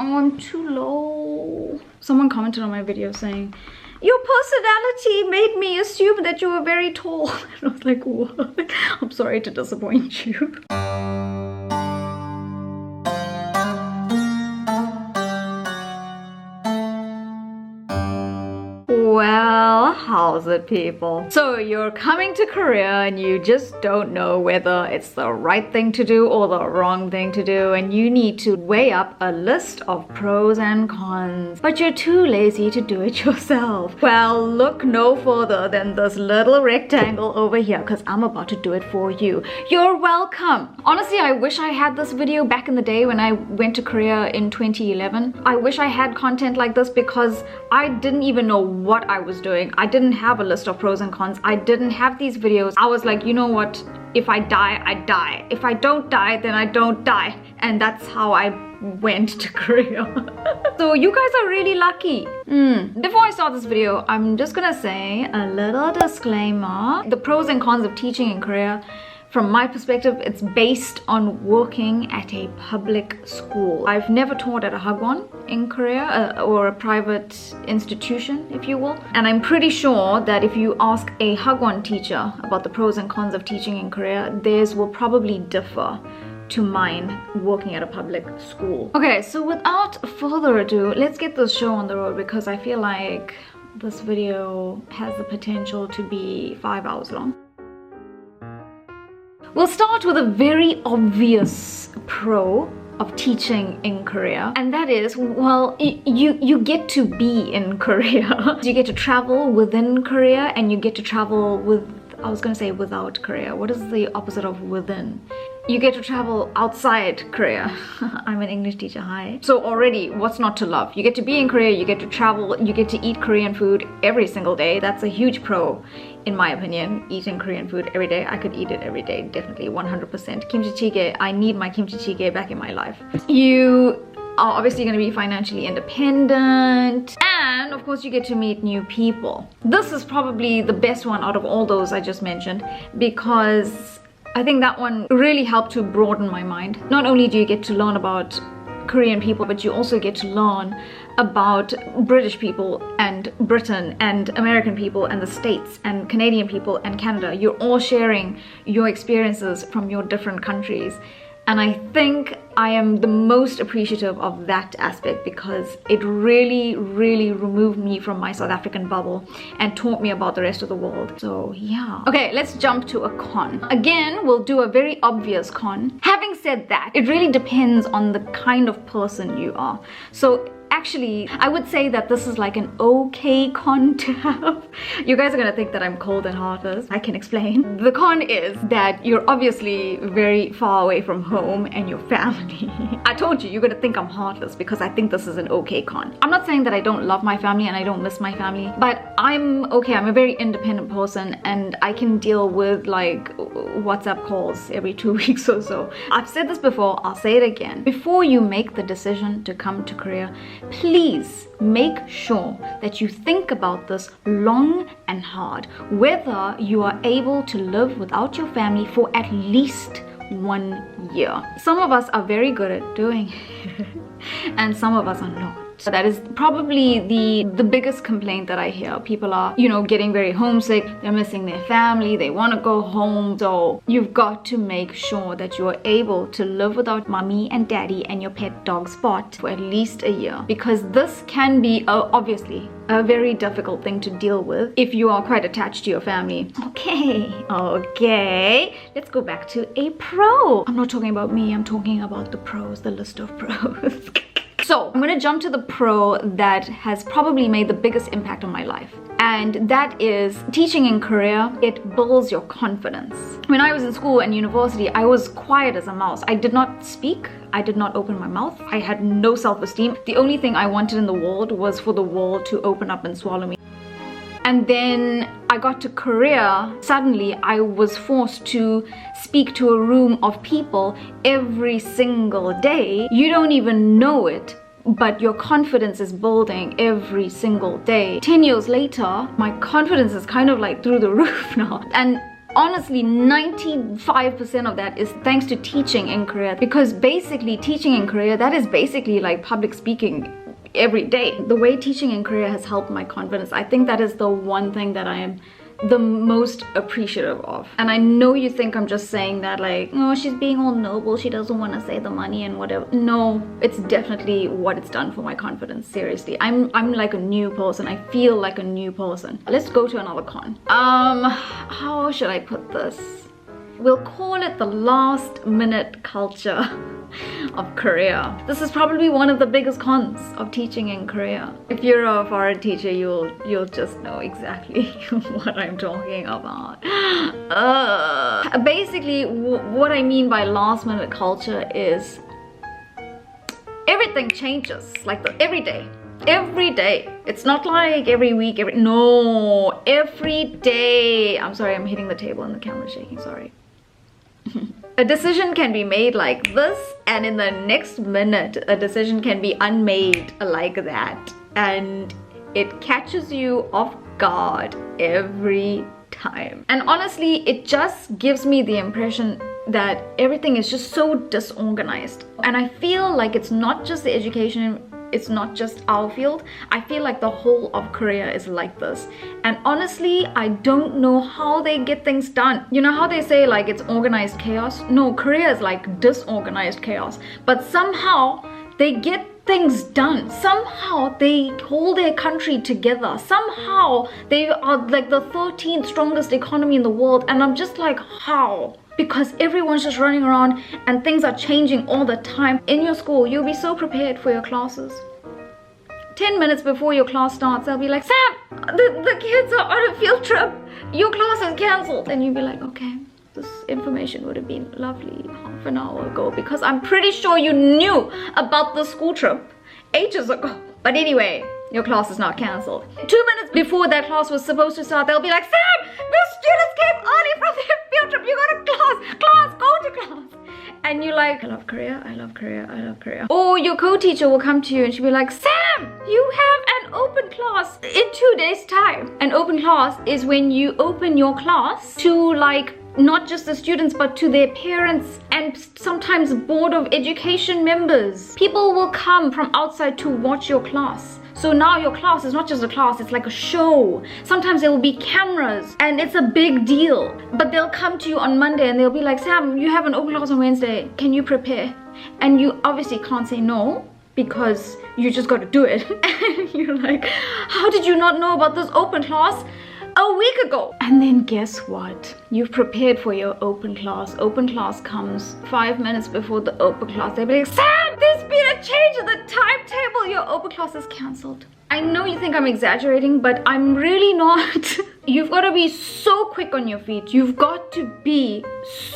Oh, I'm too low. Someone commented on my video saying, your personality made me assume that you were very tall. And I was like, what? I'm sorry to disappoint you. Well, how's it, people? So you're coming to Korea and you just don't know whether it's the right thing to do or the wrong thing to do, and you need to weigh up a list of pros and cons, but you're too lazy to do it yourself. Well, look no further than this little rectangle over here, because I'm about to do it for you. You're welcome. Honestly, I wish I had this video back in the day when I went to Korea in 2011. I wish I had content like this because I didn't even know what I was doing. I didn't have a list of pros and cons. I didn't have these videos. I was like, you know what? If I die, I die. If I don't die, then I don't die. And that's how I went to Korea. So you guys are really lucky. Before I start this video, I'm just gonna say a little disclaimer. The pros and cons of teaching in Korea, from my perspective, it's based on working at a public school. I've never taught at a hagwon in Korea, or a private institution, if you will. And I'm pretty sure that if you ask a hagwon teacher about the pros and cons of teaching in Korea, theirs will probably differ to mine working at a public school. Okay, so without further ado, let's get this show on the road, because I feel like this video has the potential to be 5 hours long. We'll start with a very obvious pro of teaching in Korea, and that is, well, you get to be in Korea. You get to travel within Korea, and you get to travel with, I was gonna say without Korea. What is the opposite of within? You get to travel outside Korea. I'm an English teacher, hi. So already, what's not to love? You get to be in Korea, you get to travel, you get to eat Korean food every single day. That's a huge pro, in my opinion, eating Korean food every day. I could eat it every day, definitely, 100%. Kimchi jjigae, I need my kimchi jjigae back in my life. You are obviously going to be financially independent, and of course you get to meet new people. This is probably the best one out of all those I just mentioned, because I think that one really helped to broaden my mind. Not only do you get to learn about Korean people, but you also get to learn about British people and Britain and American people and the States and Canadian people and Canada. You're all sharing your experiences from your different countries. And I think I am the most appreciative of that aspect, because it really, really removed me from my South African bubble and taught me about the rest of the world. So yeah. Okay, let's jump to a con. Again, we'll do a very obvious con. Having said that, it really depends on the kind of person you are. So actually, I would say that this is like an okay con to have. You guys are gonna think that I'm cold and heartless. I can explain. The con is that you're obviously very far away from home and your family. I told you, you're gonna think I'm heartless because I think this is an okay con. I'm not saying that I don't love my family and I don't miss my family, but I'm okay. I'm a very independent person, and I can deal with like WhatsApp calls every 2 weeks or so. I've said this before, I'll say it again. Before you make the decision to come to Korea, please make sure that you think about this long and hard, whether you are able to live without your family for at least 1 year. Some of us are very good at doing it, and some of us are not. So that is probably the biggest complaint that I hear. People are, you know, getting very homesick, they're missing their family, they want to go home. So you've got to make sure that you are able to live without mommy and daddy and your pet dog Spot for at least a year, because this can be obviously a very difficult thing to deal with if you are quite attached to your family. Okay, let's go back to a pro. I'm not talking about me, I'm talking about the pros, the list of pros. So I'm gonna jump to the pro that has probably made the biggest impact on my life. And that is teaching in Korea. It builds your confidence. When I was in school and university, I was quiet as a mouse. I did not speak. I did not open my mouth. I had no self-esteem. The only thing I wanted in the world was for the world to open up and swallow me. And then I got to Korea. Suddenly I was forced to speak to a room of people every single day. You don't even know it, but your confidence is building every single day. 10 years later, my confidence is kind of like through the roof now. And honestly 95% of that is thanks to teaching in Korea, because basically teaching in Korea, that is basically like public speaking every day. The way teaching in Korea has helped my confidence, I think that is the one thing that I am the most appreciative of. And I know you think I'm just saying that like, oh, she's being all noble, she doesn't want to say the money and whatever. No, it's definitely what it's done for my confidence. Seriously, I'm like a new person. I feel like a new person. Let's go to another con. How should I put this? We'll call it the last minute culture of Korea. This is probably one of the biggest cons of teaching in Korea. If you're a foreign teacher, you'll just know exactly what I'm talking about. Basically, what I mean by last minute culture is everything changes like every day. Every day. It's not like every week, no, every day. I'm sorry, I'm hitting the table and the camera's shaking, sorry. A decision can be made like this, and in the next minute a decision can be unmade like that, and it catches you off guard every time. And honestly, it just gives me the impression that everything is just so disorganized. And I feel like it's not just the education, it's not just our field. I feel like the whole of Korea is like this. And honestly, I don't know how they get things done. You know how they say like it's organized chaos? No, Korea is like disorganized chaos. But somehow they get things done. Somehow they hold their country together. Somehow they are like the 13th strongest economy in the world. And I'm just like, how? Because everyone's just running around and things are changing all the time. In your school, you'll be so prepared for your classes. 10 minutes before your class starts, they'll be like, Sam, the kids are on a field trip. Your class is cancelled. And you'll be like, okay, this information would have been lovely half an hour ago, because I'm pretty sure you knew about the school trip ages ago. But anyway, your class is not cancelled. 2 minutes before that class was supposed to start, they'll be like, Sam, the students came early from their field trip. You got a class, go to class. And you're like, I love Korea, I love Korea, I love Korea. Or your co-teacher will come to you and she'll be like, Sam, you have an open class in 2 days' time. An open class is when you open your class to like not just the students, but to their parents and sometimes board of education members. People will come from outside to watch your class. So now your class is not just a class, it's like a show. Sometimes there will be cameras and it's a big deal. But they'll come to you on Monday and they'll be like, Sam, you have an open class on Wednesday. Can you prepare? And you obviously can't say no, because you just got to do it. And you're like, how did you not know about this open class a week ago? And then guess what? You've prepared for your open class. Open class comes 5 minutes before the open class. They'll be like, Sam, there's been a change in the timetable. Your open class is cancelled. I know you think I'm exaggerating, but I'm really not. You've got to be so quick on your feet. You've got to be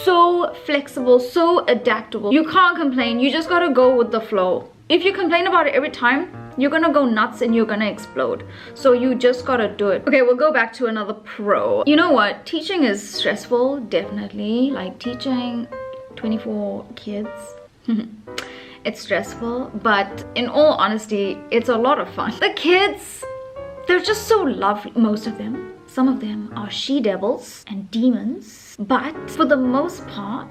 so flexible, so adaptable. You can't complain. You just got to go with the flow. If you complain about it every time, you're gonna go nuts and you're gonna explode. So you just gotta do it. Okay, we'll go back to another pro. You know what? Teaching is stressful, definitely. Like teaching 24 kids. It's stressful, but in all honesty, it's a lot of fun. The kids, they're just so lovely, most of them. Some of them are she-devils and demons, but for the most part,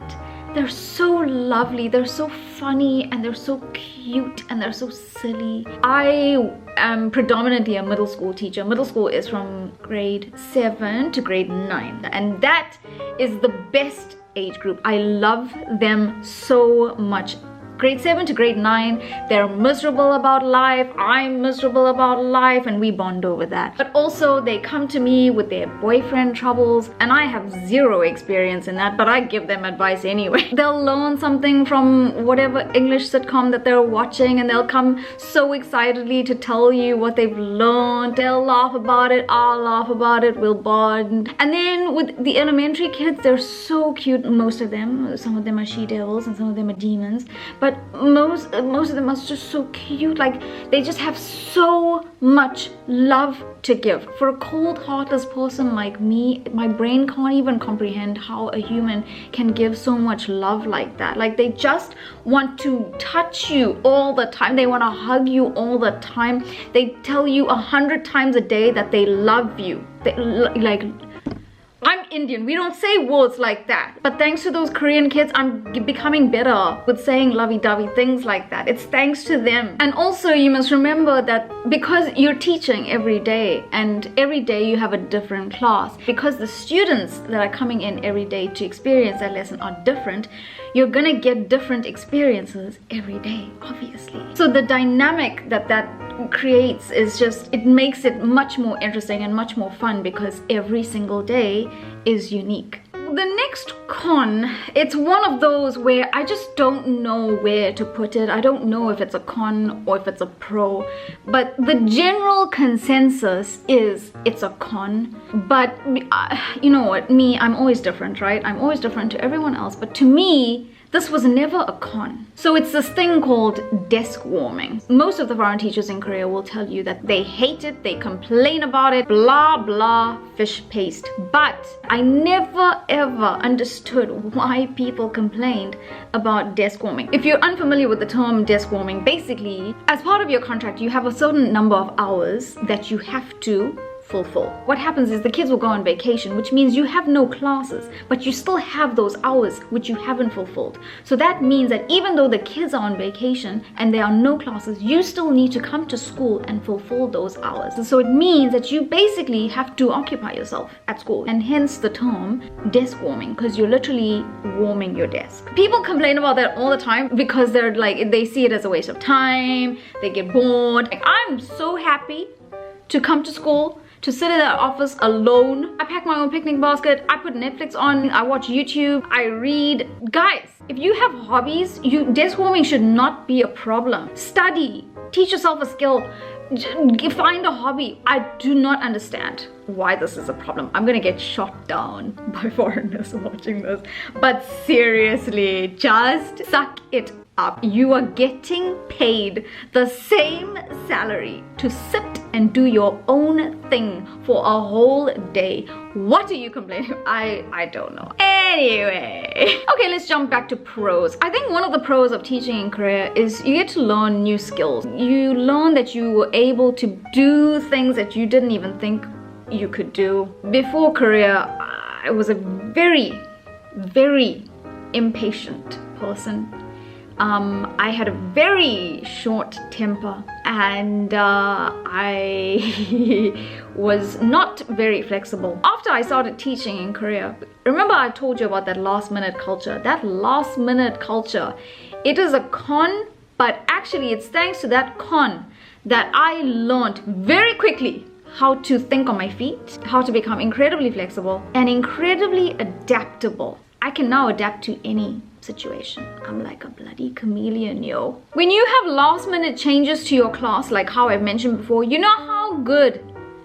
they're so lovely, they're so funny, and they're so cute, and they're so silly. I am predominantly a middle school teacher. Middle school is from grade 7 to grade 9, and that is the best age group. I love them so much. Grade 7 to grade 9, they're miserable about life, I'm miserable about life, and we bond over that. But also they come to me with their boyfriend troubles, and I have zero experience in that, but I give them advice anyway. They'll learn something from whatever English sitcom that they're watching, and they'll come so excitedly to tell you what they've learned. They'll laugh about it, I'll laugh about it, we'll bond. And then with the elementary kids, they're so cute, most of them. Some of them are she-devils and some of them are demons. But most of them are just so cute. Like, they just have so much love to give. For a cold, heartless person like me, my brain can't even comprehend how a human can give so much love like that. Like, they just want to touch you all the time. They want to hug you all the time. They tell you 100 times a day that they love you. They, like, I'm Indian. We don't say words like that. But thanks to those Korean kids, I'm becoming better with saying lovey-dovey things like that. It's thanks to them. And also you must remember that because you're teaching every day and every day you have a different class, because the students that are coming in every day to experience that lesson are different, you're gonna get different experiences every day, obviously. So the dynamic that creates is just, it makes it much more interesting and much more fun because every single day is unique. The next con, it's one of those where I just don't know where to put it. I don't know if it's a con or if it's a pro, but the general consensus is it's a con. But you know what, I'm always different, right? I'm always different to everyone else, but to me, this was never a con. So it's this thing called desk warming. Most of the foreign teachers in Korea will tell you that they hate it, they complain about it, blah blah, fish paste. But I never ever understood why people complained about desk warming. If you're unfamiliar with the term desk warming, basically, as part of your contract, you have a certain number of hours that you have to fulfill. What happens is the kids will go on vacation, which means you have no classes, but you still have those hours which you haven't fulfilled. So that means that even though the kids are on vacation and there are no classes, you still need to come to school and fulfill those hours. So it means that you basically have to occupy yourself at school, and hence the term desk warming, because you're literally warming your desk. People complain about that all the time because they're like, they see it as a waste of time, they get bored. Like, I'm so happy to come to school, to sit in that office alone. I pack my own picnic basket, I put Netflix on, I watch YouTube, I read. Guys, if you have hobbies, desk warming should not be a problem. Study, teach yourself a skill, find a hobby. I do not understand why this is a problem. I'm gonna get shot down by foreigners watching this. But seriously, just suck it up. You are getting paid the same salary to sit and do your own thing for a whole day. What are you complaining? I don't know. Anyway, okay, let's jump back to pros. I think one of the pros of teaching in Korea is you get to learn new skills. You learn that you were able to do things that you didn't even think you could do. Before Korea, I was a very, very impatient person. I had a very short temper, and I was not very flexible. After I started teaching in Korea, remember I told you about that last minute culture? That last minute culture, it is a con, but actually it's thanks to that con that I learned very quickly how to think on my feet, how to become incredibly flexible and incredibly adaptable. I can now adapt to any situation. I'm like a bloody chameleon, yo. When you have last minute changes to your class, like how I've mentioned before, you know how good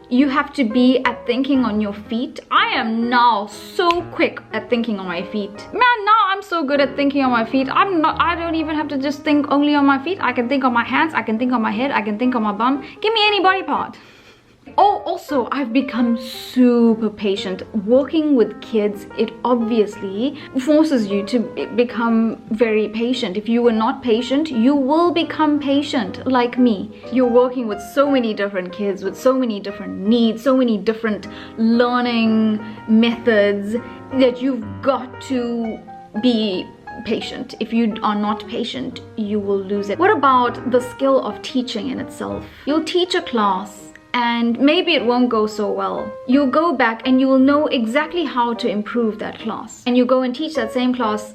you have to be at thinking on your feet? I am now so quick at thinking on my feet. Man, now I'm so good at thinking on my feet. I don't even have to just think only on my feet. I can think on my hands, I can think on my head, I can think on my bum. Give me any body part. Oh, also, I've become super patient. Working with kids, it obviously forces you to become very patient. If you were not patient, you will become patient, like me. You're working with so many different kids, with so many different needs, so many different learning methods, that you've got to be patient. If you are not patient, you will lose it. What about the skill of teaching in itself? You'll teach a class, and maybe it won't go so well. You'll go back and you will know exactly how to improve that class. And you go and teach that same class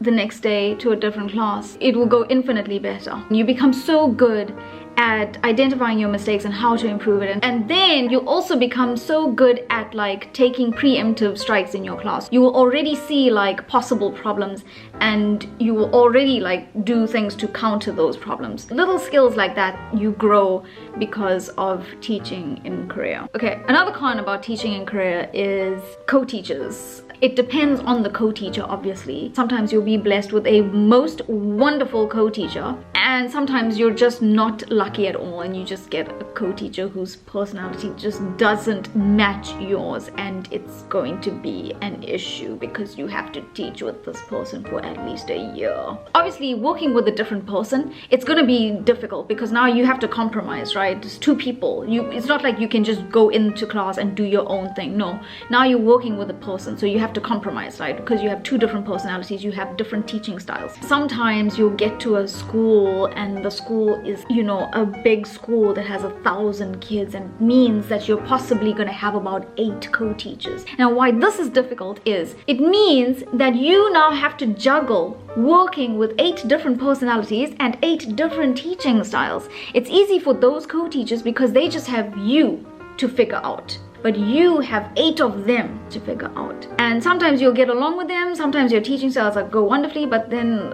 the next day to a different class. It will go infinitely better. You become so good at identifying your mistakes and how to improve it, and then you also become so good at like taking preemptive strikes in your class. You will already see like possible problems, and you will already like do things to counter those problems. Little skills like that you grow because of teaching in Korea. Okay, another con about teaching in Korea is co-teachers. It depends on the co-teacher, obviously. Sometimes you'll be blessed with a most wonderful co-teacher, And sometimes you're just not lucky at all and you just get a co-teacher whose personality just doesn't match yours, and it's going to be an issue because you have to teach with this person for at least a year. Obviously, working with a different person, it's going to be difficult because now you have to compromise, right? There's two people. It's not like you can just go into class and do your own thing. No, now you're working with a person, so you have to compromise, right? Because you have two different personalities, you have different teaching styles. Sometimes you'll get to a school and the school is, you know, a big school that has 1,000 kids, and means that you're possibly going to have about 8 co-teachers. Now, why this is difficult is it means that you now have to juggle working with 8 different personalities and 8 different teaching styles. It's easy for those co-teachers because they just have you to figure out, but you have 8 of them to figure out. And sometimes you'll get along with them, sometimes your teaching styles go wonderfully, but then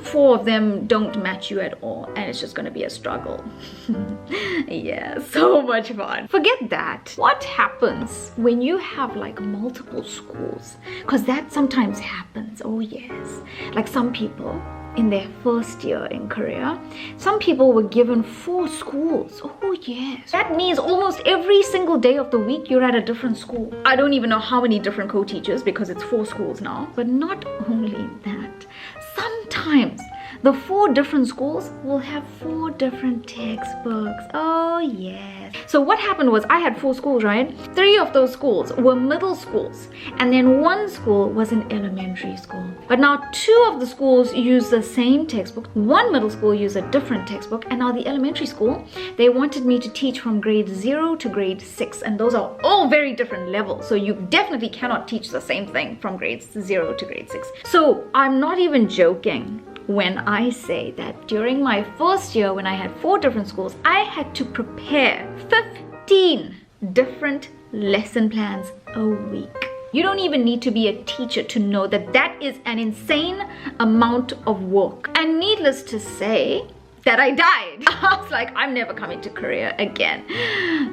4 of them don't match you at all, and it's just going to be a struggle. Yeah, so much fun. Forget that. What happens when you have like multiple schools? Because that sometimes happens. Oh yes, like some people in their first year in Korea, some people were given 4 schools. Oh yes, that means almost every single day of the week you're at a different school. I don't even know how many different co-teachers because it's 4 schools now. But not only that, sometimes the 4 different schools will have 4 different textbooks. Oh yes. So what happened was I had 4 schools, right? 3 of those schools were middle schools, and then 1 school was an elementary school. But now 2 of the schools use the same textbook, 1 middle school used a different textbook, and now the elementary school, they wanted me to teach from grade 0 to grade 6, and those are all very different levels. So you definitely cannot teach the same thing from grades 0 to grade 6. So I'm not even joking when I say that during my first year, when I had 4 different schools, I had to prepare 15 different lesson plans a week. You don't even need to be a teacher to know that that is an insane amount of work. And needless to say, that I died. I was like, I'm never coming to Korea again.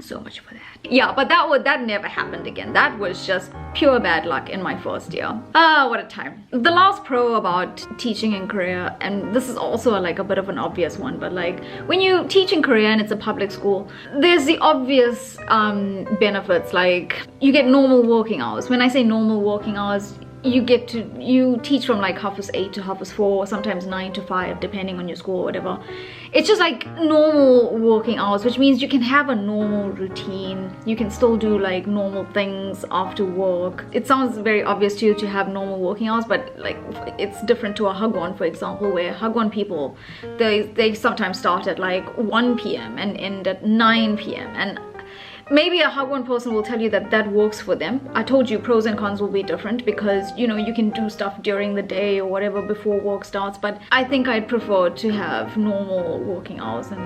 So much for that. Yeah, but that never happened again. That was just pure bad luck in my first year. What a time. The last pro about teaching in Korea, and this is also like a bit of an obvious one, but like when you teach in Korea and it's a public school, there's the obvious benefits, like you get normal working hours. When I say normal working hours, you teach from like 8:30 to 4:30, sometimes 9 to 5, depending on your school or whatever. It's just like normal working hours, which means you can have a normal routine. You can still do like normal things after work. It sounds very obvious to you to have normal working hours, but like it's different to a Hagwon, for example, where Hagwon people, they sometimes start at like 1 p.m. and end at 9 p.m. and maybe a Hagwon person will tell you that that works for them. I told you pros and cons will be different because, you know, you can do stuff during the day or whatever before work starts, but I think I'd prefer to have normal working hours and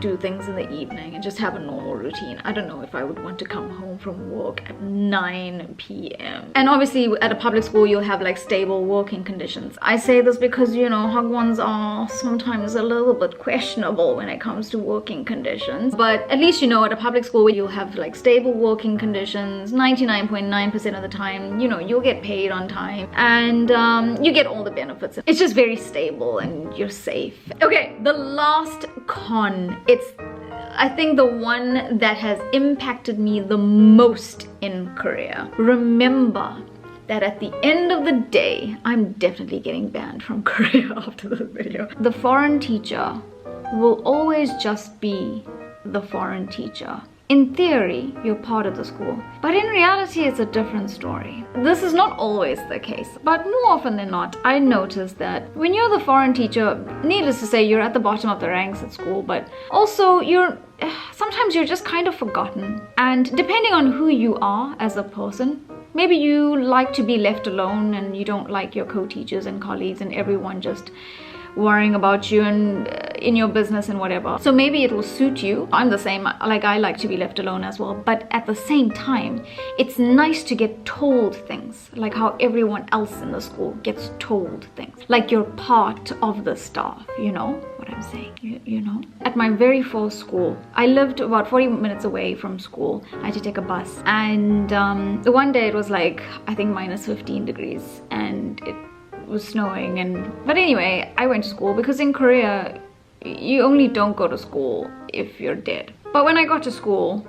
do things in the evening and just have a normal routine. I don't know if I would want to come home from work at 9 p.m. And obviously at a public school you'll have like stable working conditions. I say this because, you know, Hagwons are sometimes a little bit questionable when it comes to working conditions, but at least, you know, at a public school you'll have like stable working conditions 99.9% of the time. You know, you'll get paid on time and you get all the benefits. It's just very stable and you're safe. Okay, the last con, it's I think the one that has impacted me the most in Korea. Remember that at the end of the day, I'm definitely getting banned from Korea after this video. The foreign teacher will always just be the foreign teacher. In theory, you're part of the school, but in reality, it's a different story. This is not always the case, but more often than not, I notice that when you're the foreign teacher, needless to say, you're at the bottom of the ranks at school, but also sometimes you're just kind of forgotten. And depending on who you are as a person, maybe you like to be left alone and you don't like your co-teachers and colleagues and everyone just worrying about you and in your business and whatever. So maybe it will suit you. I'm the same, like I like to be left alone as well, but at the same time, it's nice to get told things, like how everyone else in the school gets told things. Like you're part of the staff, you know what I'm saying, you know? At my very first school, I lived about 40 minutes away from school. I had to take a bus, and one day it was like, I think minus 15 degrees, and it was snowing, but anyway, I went to school because in Korea you only don't go to school if you're dead. But when I got to school,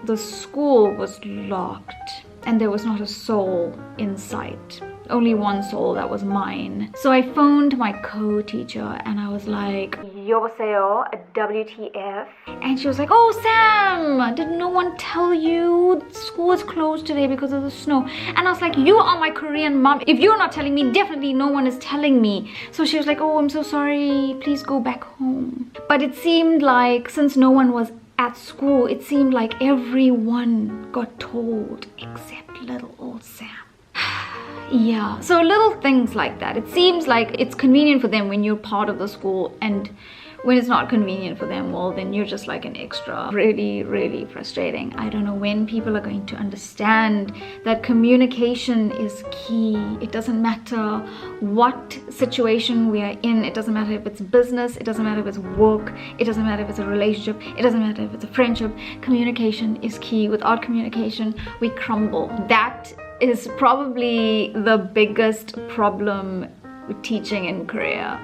the school was locked and there was not a soul in sight. Only one soul, that was mine. So I phoned my co-teacher and I was like, "Yobaseo, WTF?" And she was like, "Oh, Sam, did no one tell you school is closed today because of the snow?" And I was like, "You are my Korean mom. If you're not telling me, definitely no one is telling me." So she was like, "Oh, I'm so sorry. Please go back home." But it seemed like, since no one was at school, it seemed like everyone got told except little old Sam. Yeah, so little things like that. It seems like it's convenient for them when you're part of the school, and when it's not convenient for them, well, then you're just like an extra. Really, really frustrating. I don't know when people are going to understand that communication is key. It doesn't matter what situation we are in. It doesn't matter if it's business. It doesn't matter if it's work. It doesn't matter if it's a relationship. It doesn't matter if it's a friendship. Communication is key. Without communication, we crumble. That is probably the biggest problem with teaching in Korea.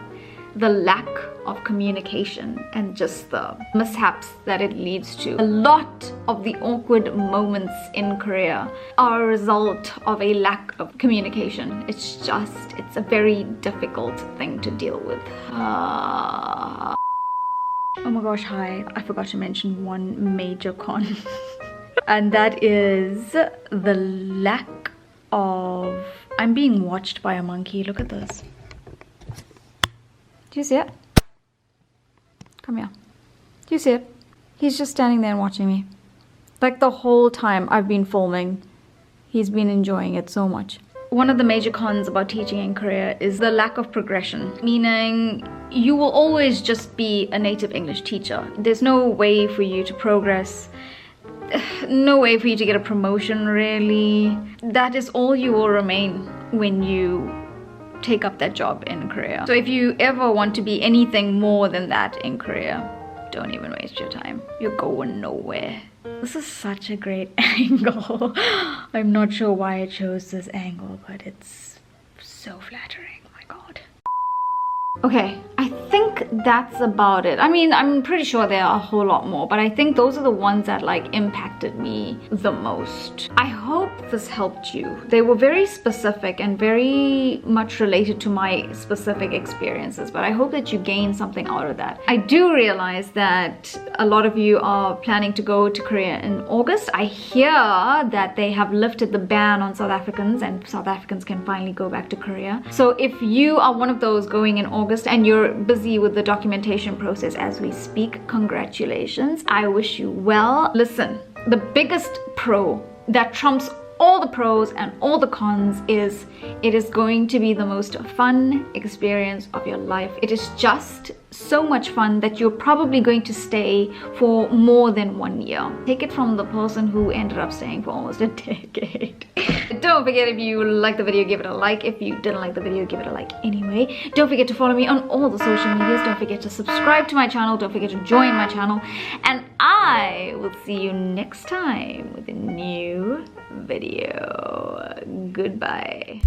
The lack of communication and just the mishaps that it leads to. A lot of the awkward moments in Korea are a result of a lack of communication. It's a very difficult thing to deal with. Oh my gosh, hi. I forgot to mention one major con. And that is the lack of... I'm being watched by a monkey. Look at this. Do you see it? Come here. Do you see it? He's just standing there and watching me. Like the whole time I've been filming, he's been enjoying it so much. One of the major cons about teaching in Korea is the lack of progression, meaning you will always just be a native English teacher. There's no way for you to progress. No way for you to get a promotion, really. That is all you will remain when you take up that job in Korea. So if you ever want to be anything more than that in Korea, don't even waste your time. You're going nowhere. This is such a great angle. I'm not sure why I chose this angle, but it's so flattering. Oh my god. Okay, I think that's about it. I mean, I'm pretty sure there are a whole lot more, but I think those are the ones that like impacted me the most. I hope this helped you. They were very specific and very much related to my specific experiences, but I hope that you gained something out of that. I do realize that a lot of you are planning to go to Korea in August. I hear that they have lifted the ban on South Africans and South Africans can finally go back to Korea. So if you are one of those going in August and you're busy with the documentation process as we speak, congratulations. I wish you well. Listen, the biggest pro that trumps all the pros and all the cons is it is going to be the most fun experience of your life. It is just so much fun that you're probably going to stay for more than 1 year. Take it from the person who ended up staying for almost a decade. Don't forget, if you liked the video, give it a like. If you didn't like the video, give it a like anyway. Don't forget to follow me on all the social medias. Don't forget to subscribe to my channel. Don't forget to join my channel. And I will see you next time with a new video. Goodbye.